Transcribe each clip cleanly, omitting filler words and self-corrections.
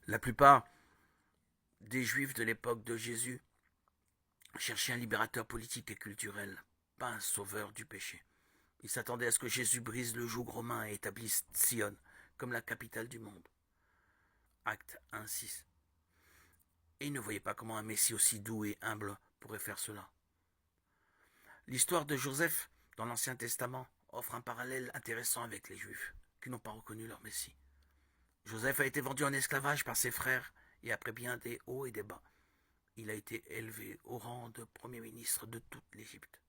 La plupart des Juifs de l'époque de Jésus cherchaient un libérateur politique et culturel, pas un sauveur du péché. Ils s'attendaient à ce que Jésus brise le joug romain et établisse Sion comme la capitale du monde. Acte 1,6. Et ils ne voyaient pas comment un Messie aussi doux et humble pourrait faire cela. L'histoire de Joseph dans l'Ancien Testament offre un parallèle intéressant avec les Juifs qui n'ont pas reconnu leur Messie. Joseph a été vendu en esclavage par ses frères et après bien des hauts et des bas, il a été élevé au rang de premier ministre de toute l'Égypte.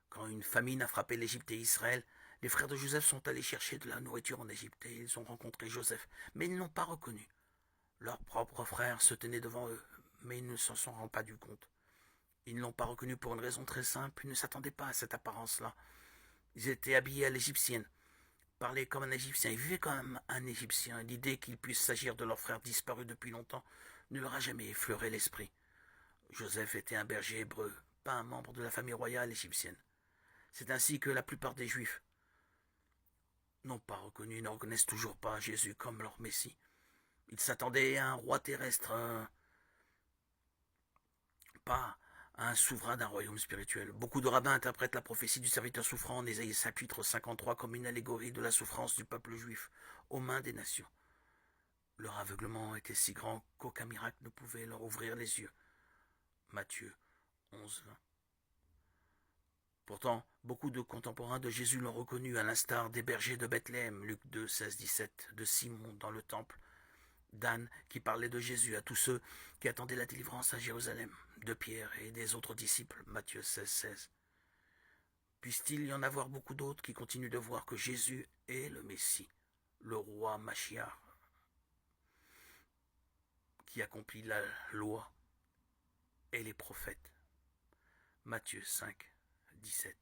Quand une famine a frappé l'Égypte et Israël, les frères de Joseph sont allés chercher de la nourriture en Égypte et ils ont rencontré Joseph, mais ils ne l'ont pas reconnu. Leurs propres frères se tenaient devant eux, mais ils ne s'en sont pas rendus compte. Ils ne l'ont pas reconnu pour une raison très simple, ils ne s'attendaient pas à cette apparence-là. Ils étaient habillés à l'égyptienne, parlaient comme un Égyptien, ils vivaient comme un Égyptien. L'idée qu'il puisse s'agir de leur frère disparu depuis longtemps ne leur a jamais effleuré l'esprit. Joseph était un berger hébreu, pas un membre de la famille royale égyptienne. C'est ainsi que la plupart des Juifs n'ont pas reconnu, ne reconnaissent toujours pas Jésus comme leur Messie. Ils s'attendaient à un roi terrestre, pas à un souverain d'un royaume spirituel. Beaucoup de rabbins interprètent la prophétie du serviteur souffrant en Ésaïe chapitre 53 comme une allégorie de la souffrance du peuple juif aux mains des nations. Leur aveuglement était si grand qu'aucun miracle ne pouvait leur ouvrir les yeux. Matthieu 11:20. Pourtant, beaucoup de contemporains de Jésus l'ont reconnu, à l'instar des bergers de Bethléem, Luc 2:16-17, de Simon dans le temple, d'Anne qui parlait de Jésus à tous ceux qui attendaient la délivrance à Jérusalem, de Pierre et des autres disciples, Matthieu 16:16. Puisse-t-il y en avoir beaucoup d'autres qui continuent de voir que Jésus est le Messie, le roi Machiar, qui accomplit la loi et les prophètes. Matthieu 5:17.